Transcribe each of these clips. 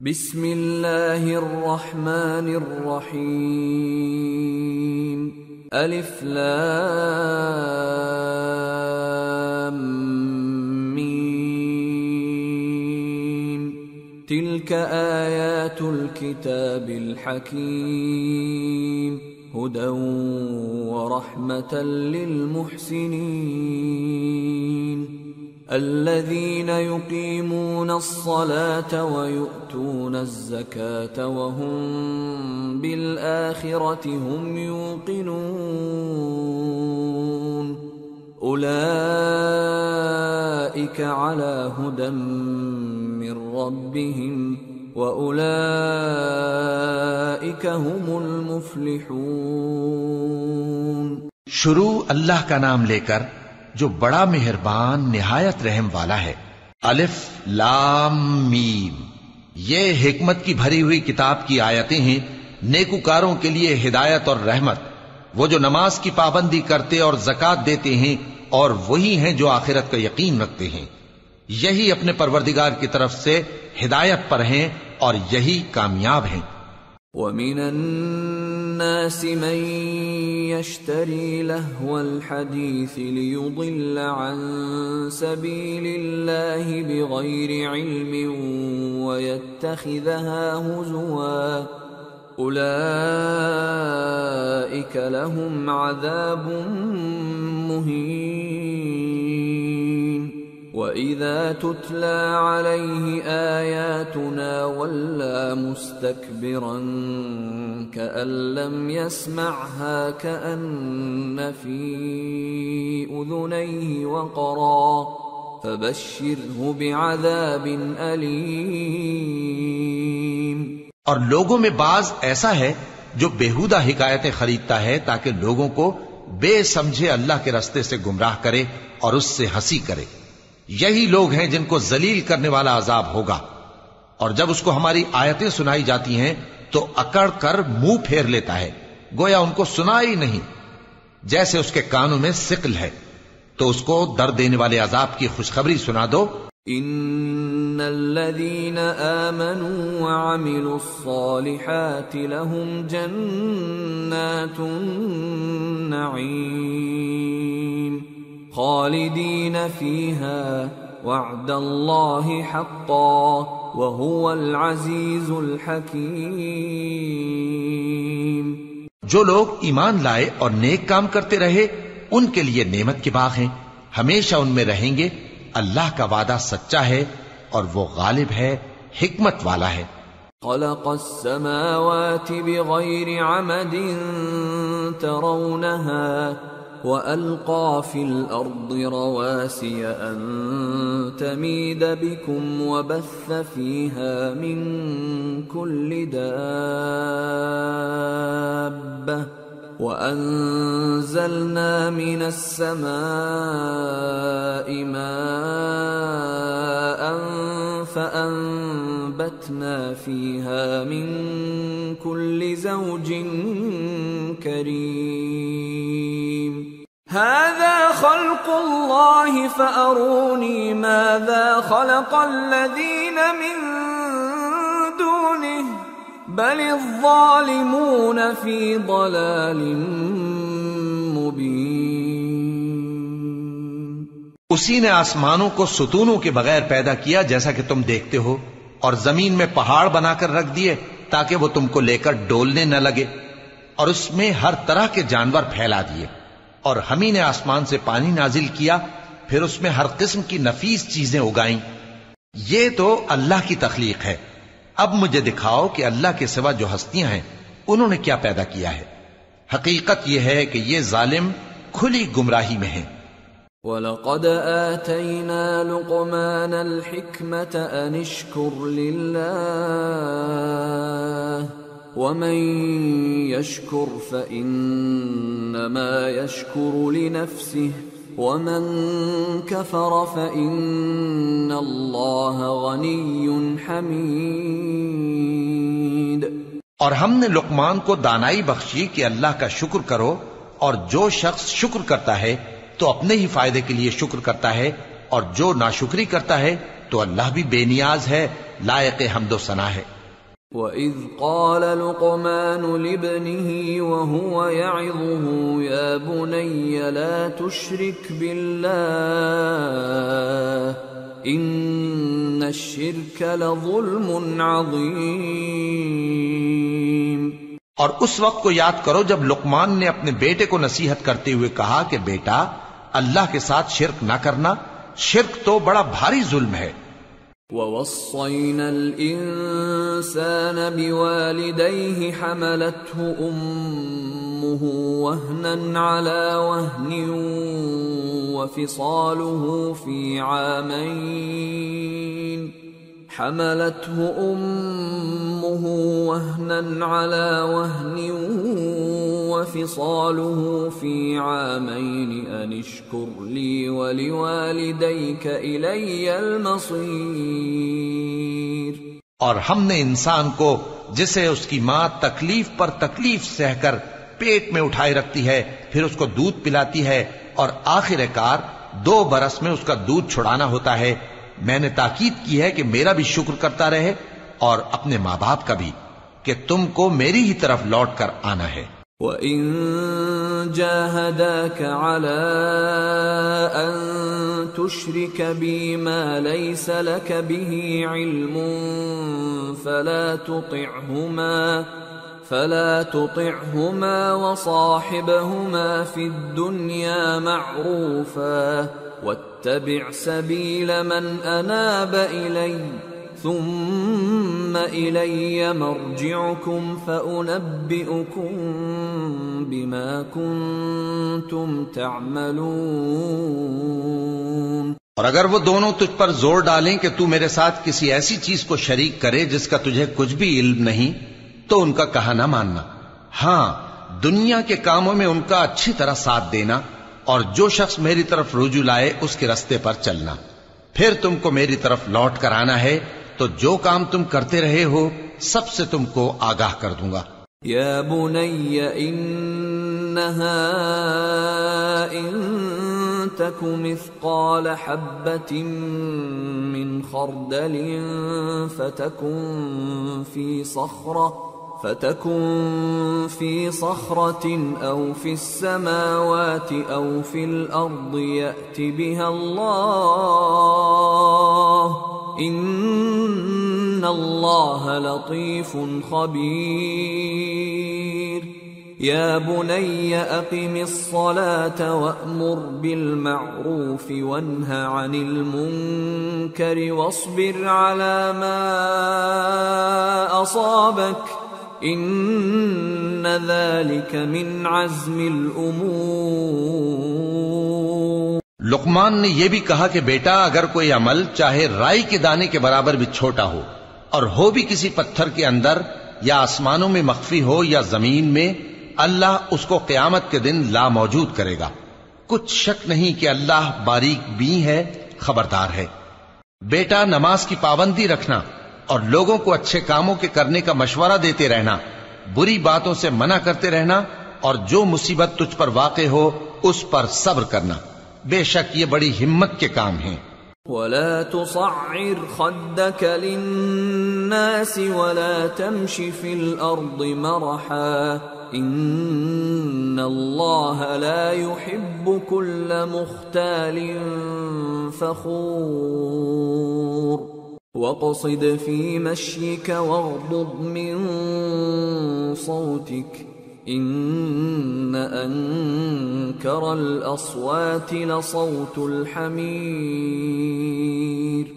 بسم الله الرحمن الرحيم ألف لام ميم تلك آيات الكتاب الحكيم هدى ورحمة للمحسنين الذين يقيمون الصلاة ويؤتون الزكاة وهم بالآخرة هم يوقنون أولئك على هدى من ربهم وأولئك هم المفلحون۔ شروع اللہ کا نام لے کر جو بڑا مہربان نہایت رحم والا ہے۔ الف لام میم، یہ حکمت کی بھری ہوئی کتاب کی آیتیں ہیں، نیکوکاروں کے لیے ہدایت اور رحمت، وہ جو نماز کی پابندی کرتے اور زکوٰۃ دیتے ہیں، اور وہی ہیں جو آخرت کا یقین رکھتے ہیں، یہی اپنے پروردگار کی طرف سے ہدایت پر ہیں اور یہی کامیاب ہیں۔ وَمِنَ النَّاسِ مَن يَشْتَرِي لَهْوَ الْحَدِيثِ لِيُضِلَّ عَن سَبِيلِ اللَّهِ بِغَيْرِ عِلْمٍ وَيَتَّخِذَهَا هُزُوًا أُولَئِكَ لَهُمْ عَذَابٌ مُهِينٌ وَإِذَا تُتْلَى عَلَيْهِ آيَاتُنَا وَلَّى مُسْتَكْبِرًا كَأَن لَّمْ يَسْمَعْهَا كَأَنَّ فِي أُذُنَيْهِ وَقْرًا فَبَشِّرْهُ بِعَذَابٍ أَلِيمٍ۔ اور لوگوں میں بعض ایسا ہے جو بیہودہ حکایتیں خریدتا ہے تاکہ لوگوں کو بے سمجھے اللہ کے راستے سے گمراہ کرے اور اس سے ہنسی کرے۔ یہی لوگ ہیں جن کو ذلیل کرنے والا عذاب ہوگا، اور جب اس کو ہماری آیتیں سنائی جاتی ہیں تو اکڑ کر منہ پھیر لیتا ہے، گویا ان کو سنا ہی نہیں، جیسے اس کے کانوں میں ثقل ہے۔ تو اس کو درد دینے والے عذاب کی خوشخبری سنا دو۔ ان الذين آمنوا وعملوا الصالحات لهم جنات النعيم خالدين فيها وعد الله حقا وهو العزيز الحكيم۔ جو لوگ ایمان لائے اور نیک کام کرتے رہے ان کے لیے نعمت کے باغ ہیں، ہمیشہ ان میں رہیں گے۔ اللہ کا وعدہ سچا ہے اور وہ غالب ہے، حکمت والا ہے۔ خلق السماوات بغير عمد ترونها وألقى في الأرض رواسي أن تميد بكم وبث فيها من كل دابة وأنزلنا من السماء ماء فأنبتنا فيها من كل زوج كريم هذا خلق الله فأروني ماذا خلق الذين من دونه بل الظالمون في ضلال مبين۔ اسی نے آسمانوں کو ستونوں کے بغیر پیدا کیا جیسا کہ تم دیکھتے ہو، اور زمین میں پہاڑ بنا کر رکھ دیے تاکہ وہ تم کو لے کر ڈولنے نہ لگے، اور اس میں ہر طرح کے جانور پھیلا دیے، اور ہم ہی نے آسمان سے پانی نازل کیا، پھر اس میں ہر قسم کی نفیس چیزیں اگائیں۔ یہ تو اللہ کی تخلیق ہے، اب مجھے دکھاؤ کہ اللہ کے سوا جو ہستیاں ہیں انہوں نے کیا پیدا کیا ہے۔ حقیقت یہ ہے کہ یہ ظالم کھلی گمراہی میں ہیں۔ وَلَقَدْ آتَيْنَا لُقْمَانَ الْحِكْمَةَ أَنِ اشْكُرْ لِلَّهِ وَمَن يَشْكُرْ فَإِنَّمَا يَشْكُرُ لِنَفْسِهِ وَمَن كَفَرَ فَإِنَّ اللَّهَ غَنِيٌّ حَمِيدٌ۔ اور ہم نے لقمان کو دانائی بخشی کہ اللہ کا شکر کرو، اور جو شخص شکر کرتا ہے تو اپنے ہی فائدے کے لیے شکر کرتا ہے، اور جو ناشکری کرتا ہے تو اللہ بھی بے نیاز ہے، لائق حمد و ثنا ہے۔ وَإِذْ قَالَ لُقْمَانُ لِابْنِهِ وَهُوَ يَعِظُهُ يَا بُنَيَّ لَا تُشْرِكْ بِاللَّهِ إِنَّ الشِّرْكَ لَظُلْمٌ عَظِيمٌ۔ اور اس وقت کو یاد کرو جب لقمان نے اپنے بیٹے کو نصیحت کرتے ہوئے کہا کہ بیٹا اللہ کے ساتھ شرک نہ کرنا، شرک تو بڑا بھاری ظلم ہے۔ وَوَصَّيْنَا الْإِنسَانَ بِوَالِدَيْهِ حَمَلَتْهُ أُمُّهُ وَهْنًا عَلَى وَهْنٍ وَفِصَالُهُ فِي عَامَيْنِ أَنِ اشْكُرْ لِي وَلِوَالِدَيْكَ إِلَيَّ الْمَصِيرُ۔ اور ہم نے انسان کو جسے اس کی ماں تکلیف پر تکلیف سہ کر پیٹ میں اٹھائے رکھتی ہے، پھر اس کو دودھ پلاتی ہے اور آخر کار 2 برس میں اس کا دودھ چھڑانا ہوتا ہے، میں نے تاکید کی ہے کہ میرا بھی شکر کرتا رہے اور اپنے ماں باپ کا بھی، کہ تم کو میری ہی طرف لوٹ کر آنا ہے۔ وَإِن جَاهَدَاكَ عَلَىٰ أَن تُشْرِكَ بِي مَا لَيْسَ لَكَ بِهِ عِلْمٌ فَلَا تُطِعْهُمَا وَصَاحِبْهُمَا فِي الدُّنْيَا مَعْرُوفًا وَاتَّبِعْ سَبِيلَ مَنْ أَنَابَ إِلَيَّ ثُمَّ إِلَيَّ مَرْجِعُكُمْ فَأُنَبِّئُكُمْ بِمَا كُنْتُمْ تَعْمَلُونَ۔ اور اگر وہ دونوں تجھ پر زور ڈالیں کہ تو میرے ساتھ کسی ایسی چیز کو شریک کرے جس کا تجھے کچھ بھی علم نہیں، تو ان کا کہا نہ ماننا، ہاں دنیا کے کاموں میں ان کا اچھی طرح ساتھ دینا، اور جو شخص میری طرف رجوع لائے اس کے رستے پر چلنا، پھر تم کو میری طرف لوٹ کر آنا ہے، تو جو کام تم کرتے رہے ہو سب سے تم کو آگاہ کر دوں گا۔ یا بنی انہا ان تک مثقال حبة من خردل فتكن في صخرة أو في السماوات أو في الأرض يأت بها الله إن الله لطيف خبير۔ يا بني أقم الصلاة وأمر بالمعروف وانه عن المنكر واصبر على ما أصابك إن ذلك من عزم الأمور۔ لقمان نے یہ بھی کہا کہ بیٹا اگر کوئی عمل چاہے رائی کے دانے کے برابر بھی چھوٹا ہو اور ہو بھی کسی پتھر کے اندر یا آسمانوں میں مخفی ہو یا زمین میں، اللہ اس کو قیامت کے دن لا موجود کرے گا۔ کچھ شک نہیں کہ اللہ باریک بین ہے، خبردار ہے۔ بیٹا نماز کی پابندی رکھنا اور لوگوں کو اچھے کاموں کے کرنے کا مشورہ دیتے رہنا، بری باتوں سے منع کرتے رہنا، اور جو مصیبت تجھ پر واقع ہو اس پر صبر کرنا، بے شک یہ بڑی ہمت کے کام ہیں۔ وَلَا تُصَعِّرْ خَدَّكَ لِلنَّاسِ وَلَا تَمْشِ فِي الْأَرْضِ مَرَحًا إِنَّ اللَّهَ لَا يُحِبُّ كُلَّ مُخْتَالٍ فَخُورٍ۔ وَاقْصِدْ فِي مَشْيِكَ وَاغْضُضْ مِنْ صَوْتِكَ إِنَّ أَنكَرَ الْأَصْوَاتِ لَصَوْتُ الْحَمِيرِ۔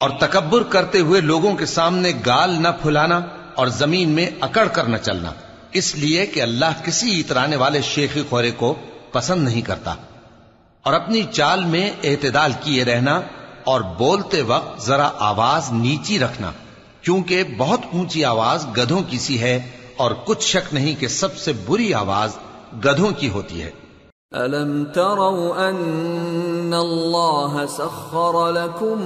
اور تکبر کرتے ہوئے لوگوں کے سامنے گال نہ پھلانا اور زمین میں اکڑ کر نہ چلنا، اس لیے کہ اللہ کسی اترانے والے شیخی خورے کو پسند نہیں کرتا۔ اور اپنی چال میں اعتدال کیے رہنا اور بولتے وقت ذرا آواز نیچی رکھنا، کیونکہ بہت اونچی آواز گدھوں کی سی ہے، اور کچھ شک نہیں کہ سب سے بری آواز گدھوں کی ہوتی ہے۔ أَلَمْ تَرَوْا أَنَّ اللَّهَ سَخَّرَ لَكُم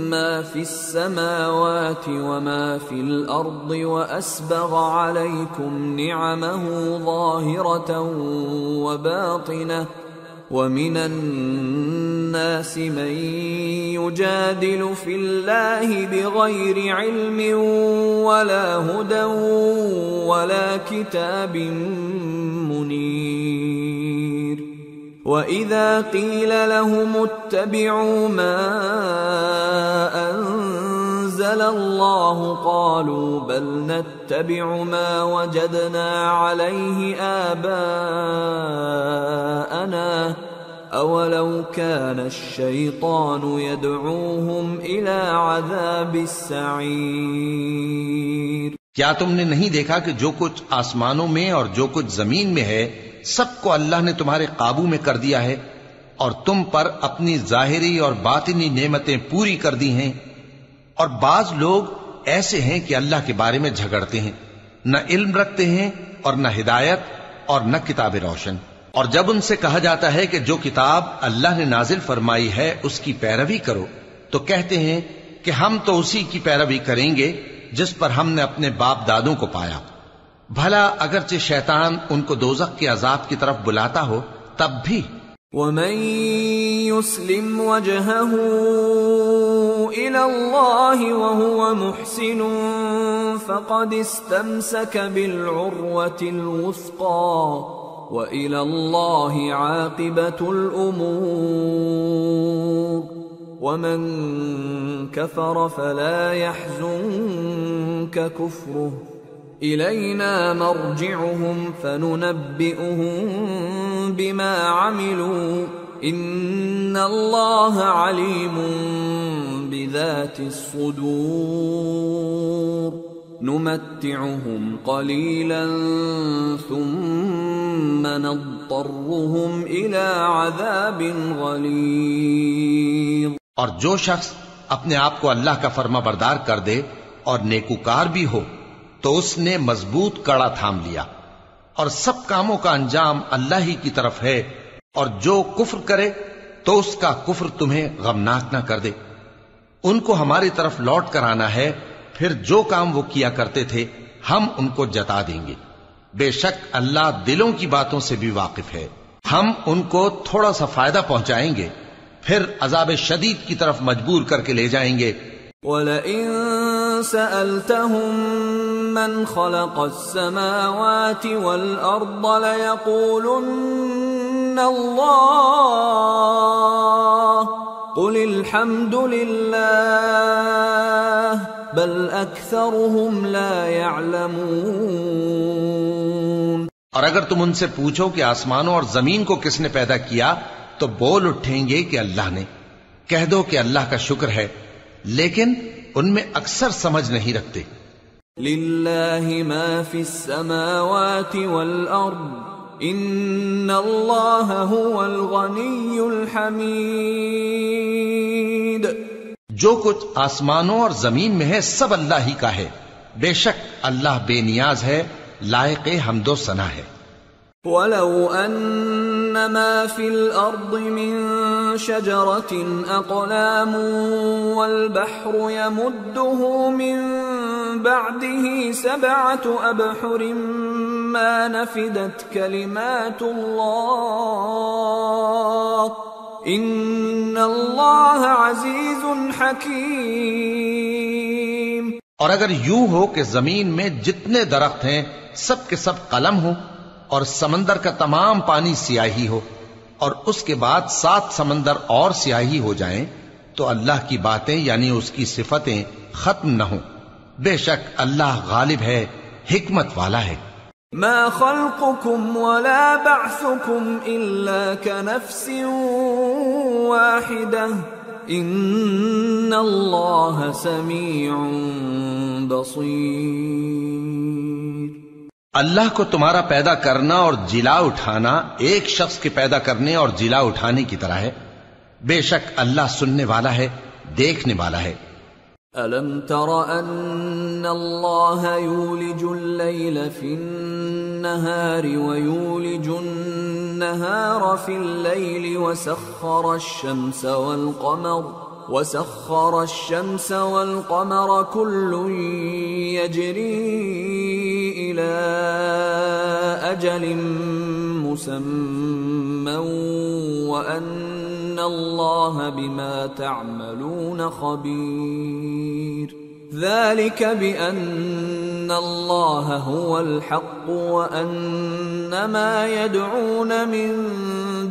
مَّا فِي السَّمَاوَاتِ وَمَا فِي الْأَرْضِ وَأَسْبَغَ عَلَيْكُمْ نِعَمَهُ ظَاهِرَةً وَمِنَ النَّاسِ مَن يُجَادِلُ فِي اللَّهِ بِغَيْرِ عِلْمٍ وَلَا هُدًى وَلَا كِتَابٍ مُنِيرٍ وَإِذَا قِيلَ لَهُمُ اتَّبِعُوا مَا أَنزَلَ اللَّهُ قَالُوا بَلْ نَتَّبِعُ مَا وَجَدْنَا عَلَيْهِ آبَاءَنَا أَوَلَوْ كَانَ الشَّيْطَانُ يَدْعُوهُمْ إِلَى عَذَابِ السَّعِيرِ۔ کیا تم نے نہیں دیکھا کہ جو کچھ آسمانوں میں اور جو کچھ زمین میں ہے سب کو اللہ نے تمہارے قابو میں کر دیا ہے، اور تم پر اپنی ظاہری اور باطنی نعمتیں پوری کر دی ہیں، اور بعض لوگ ایسے ہیں کہ اللہ کے بارے میں جھگڑتے ہیں، نہ علم رکھتے ہیں اور نہ ہدایت اور نہ کتاب روشن۔ اور جب ان سے کہا جاتا ہے کہ جو کتاب اللہ نے نازل فرمائی ہے اس کی پیروی کرو، تو کہتے ہیں کہ ہم تو اسی کی پیروی کریں گے جس پر ہم نے اپنے باپ دادوں کو پایا۔ بھلا اگرچہ شیطان ان کو دوزخ کے عذاب کی طرف بلاتا ہو تب بھی۔ وَمَن يُسْلِمْ وَجْهَهُ إِلَى اللَّهِ وَهُوَ مُحْسِنٌ فَقَدِ اسْتَمْسَكَ بِالْعُرْوَةِ الْوُثْقَى وَإِلَى اللَّهِ عَاقِبَةُ الْأُمُورِ وَمَن كَفَرَ فَلَا يَحْزُنكَ كُفْرُهُ إِلَيْنَا مَرْجِعُهُمْ فَنُنَبِّئُهُم بِمَا عَمِلُوا إِنَّ اللَّهَ عَلِيمٌ بِذَاتِ الصُّدُورِ نُمَتِّعُهُمْ قَلِيلًا ثُمَّ نَضْطَرُّهُمْ إِلَى عَذَابٍ غَلِيظٍ۔ اور جو شخص اپنے آپ کو اللہ کا فرما بردار کر دے اور نیکوکار بھی ہو تو اس نے مضبوط کڑا تھام لیا، اور سب کاموں کا انجام اللہ ہی کی طرف ہے، اور جو کفر کرے تو اس کا کفر تمہیں غمناک نہ کر دے۔ ان کو ہماری طرف لوٹ کر آنا ہے، پھر جو کام وہ کیا کرتے تھے ہم ان کو جتا دیں گے۔ بے شک اللہ دلوں کی باتوں سے بھی واقف ہے۔ ہم ان کو تھوڑا سا فائدہ پہنچائیں گے، پھر عذاب شدید کی طرف مجبور کر کے لے جائیں گے۔ وَلَئِن سَأَلْتَهُم مَّنْ خَلَقَ السَّمَاوَاتِ وَالْأَرْضَ لَيَقُولُنَّ اللَّهُ قُلِ الْحَمْدُ لِلَّهِ بَلْ أَكْثَرُهُمْ لَا يَعْلَمُونَ۔ اور اگر تم ان سے پوچھو کہ آسمانوں اور زمین کو کس نے پیدا کیا تو بول اٹھیں گے کہ اللہ نے۔ کہہ دو کہ اللہ کا شکر ہے، لیکن ان میں اکثر سمجھ نہیں رکھتے۔ لِلَّهِ مَا فِي السَّمَاوَاتِ وَالْأَرْضِ إِنَّ اللَّهَ هُوَ الْغَنِيُّ الْحَمِيدُ۔ جو کچھ آسمانوں اور زمین میں ہے سب اللہ ہی کا ہے، بے شک اللہ بے نیاز ہے، لائق حمد و ثنا ہے۔ وَلَوْ أَنَّ مَا فِي الْأَرْضِ مِن شَجَرَةٍ أَقْلَامٌ وَالْبَحْرُ يَمُدُّهُ مِن بَعْدِهِ 7 أَبْحُرٍ مَا نَفِدَتْ كَلِمَاتُ اللَّهِ إِنَّ اللَّهَ عَزِيزٌ حَكِيمٌ۔ اور اگر یوں ہو کہ زمین میں جتنے درخت ہیں سب کے سب قلم ہو، اور سمندر کا تمام پانی سیاہی ہو، اور اس کے بعد 7 سمندر اور سیاہی ہو جائیں، تو اللہ کی باتیں یعنی اس کی صفتیں ختم نہ ہوں۔ بے شک اللہ غالب ہے، حکمت والا ہے۔ ما خلقكم ولا بعثكم إلا كنفس واحدة إن الله سميع بصير۔ اللہ کو تمہارا پیدا کرنا اور جلا اٹھانا ایک شخص کے پیدا کرنے اور جلا اٹھانے کی طرح ہے، بے شک اللہ سننے والا ہے، دیکھنے والا ہے۔ أَلَمْ تَرَ أَنَّ اللَّهَ يُولِجُ اللَّيْلَ فِي النَّهَارِ وَيُولِجُ النَّهَارَ فِي اللَّيْلِ وَسَخَّرَ الشَّمْسَ وَالْقَمَرَ كُلٌّ يَجْرِي إِلَى أَجَلٍ مسمى وأن الله بما تعملون خبير ذلك بأن الله هو الحق وأن ما يدعون من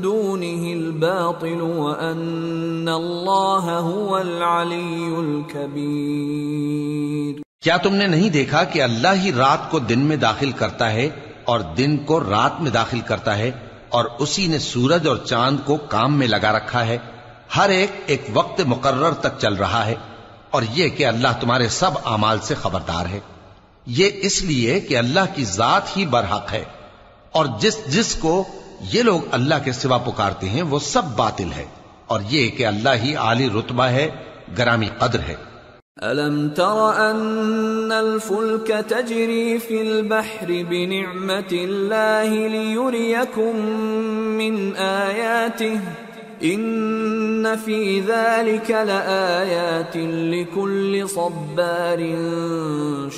دونه الباطل وأن الله هو العلي الكبير کیا تم نے نہیں دیکھا کہ اللہ ہی رات کو دن میں داخل کرتا ہے اور دن کو رات میں داخل کرتا ہے، اور اسی نے سورج اور چاند کو کام میں لگا رکھا ہے، ہر ایک وقت مقرر تک چل رہا ہے، اور یہ کہ اللہ تمہارے سب اعمال سے خبردار ہے۔ یہ اس لیے کہ اللہ کی ذات ہی برحق ہے، اور جس کو یہ لوگ اللہ کے سوا پکارتے ہیں وہ سب باطل ہے، اور یہ کہ اللہ ہی عالی رتبہ ہے، گرامی قدر ہے۔ أَلَمْ تَرَ أَنَّ الْفُلْكَ تَجْرِي فِي الْبَحْرِ بِنِعْمَةِ اللَّهِ لِيُرِيَكُم مِّنْ آيَاتِهِ إِنَّ فِي ذَلِكَ لَآيَاتٍ لِكُلِّ صَبَّارٍ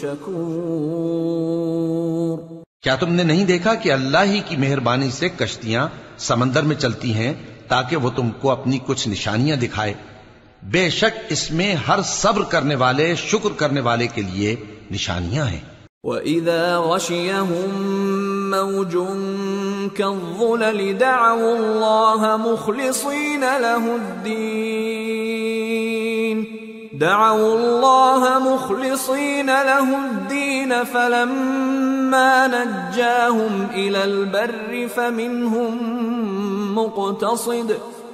شَكُورٍ۔ کیا تم نے نہیں دیکھا کہ اللہ ہی کی مہربانی سے کشتیاں سمندر میں چلتی ہیں تاکہ وہ تم کو اپنی کچھ نشانیاں دکھائے؟ بے شک اس میں ہر صبر کرنے والے، شکر کرنے والے کے لیے نشانیاں ہیں۔ وَإِذَا غَشِيَهُم مَّوْجٌ كَالظُّلَلِ دَعَوُا اللَّهَ مُخْلِصِينَ لَهُ الدِّينَ فَلَمَّا نَجَّاهُمْ إِلَى الْبَرِّ فَمِنْهُم مُّقْتَصِدٌ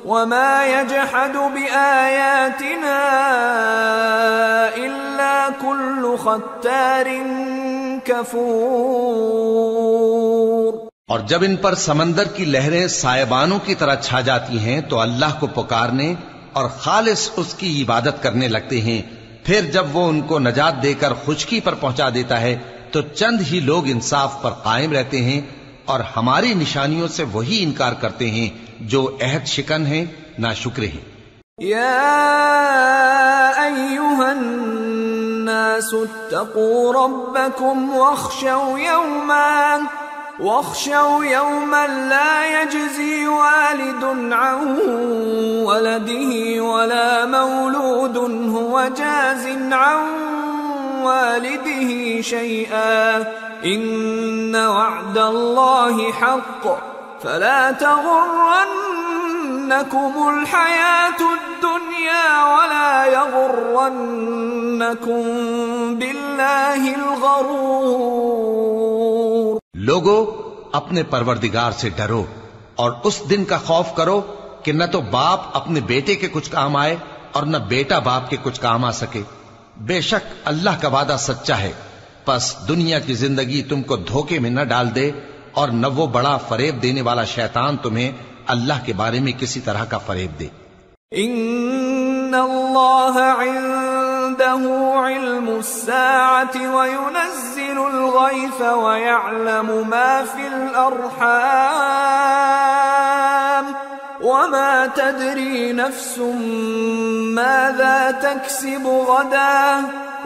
وَمَا يَجْحَدُ بِآيَاتِنَا إِلَّا كُلُّ خَتَّارٍ كَفُورٍ۔ اور جب ان پر سمندر کی لہریں سائبانوں کی طرح چھا جاتی ہیں تو اللہ کو پکارنے اور خالص اس کی عبادت کرنے لگتے ہیں، پھر جب وہ ان کو نجات دے کر خشکی پر پہنچا دیتا ہے تو چند ہی لوگ انصاف پر قائم رہتے ہیں، اور ہماری نشانیوں سے وہی انکار کرتے ہیں جو عہد شکن ہیں، ناشکر ہیں۔ یا ایھا الناس اتقوا ربکم واخشوا یوما لا یجزی والد عن ولده ولا مولود هو جاز عن والده شيئا ان وعد الله حق فلا تغرنكم الحياة الدنيا ولا يغرنكم بالله الغرور۔ لوگو اپنے پروردگار سے ڈرو اور اس دن کا خوف کرو کہ نہ تو باپ اپنے بیٹے کے کچھ کام آئے اور نہ بیٹا باپ کے کچھ کام آ سکے۔ بے شک اللہ کا وعدہ سچا ہے، پس دنیا کی زندگی تم کو دھوکے میں نہ ڈال دے، اور نہ وہ بڑا فریب دینے والا شیطان تمہیں اللہ کے بارے میں کسی طرح کا فریب دے۔ ان اللہ عنده علم الساعة وينزل الغيث ويعلم ما في الأرحام وما تدري نفس ماذا تكسب غدا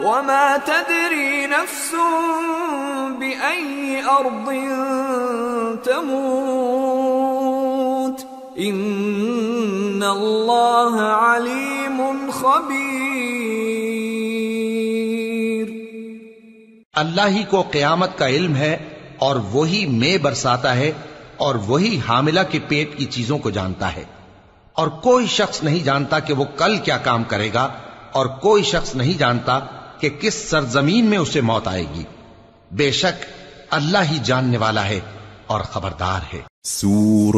وما تدري نفس بأي أرض تموت إن الله عليم خبير۔ اللہ ہی کو قیامت کا علم ہے، اور وہی مے برساتا ہے، اور وہی حاملہ کے پیٹ کی چیزوں کو جانتا ہے، اور کوئی شخص نہیں جانتا کہ وہ کل کیا کام کرے گا، اور کوئی شخص نہیں جانتا کہ کس سرزمین میں اسے موت آئے گی۔ بے شک اللہ ہی جاننے والا ہے اور خبردار ہے۔ سورة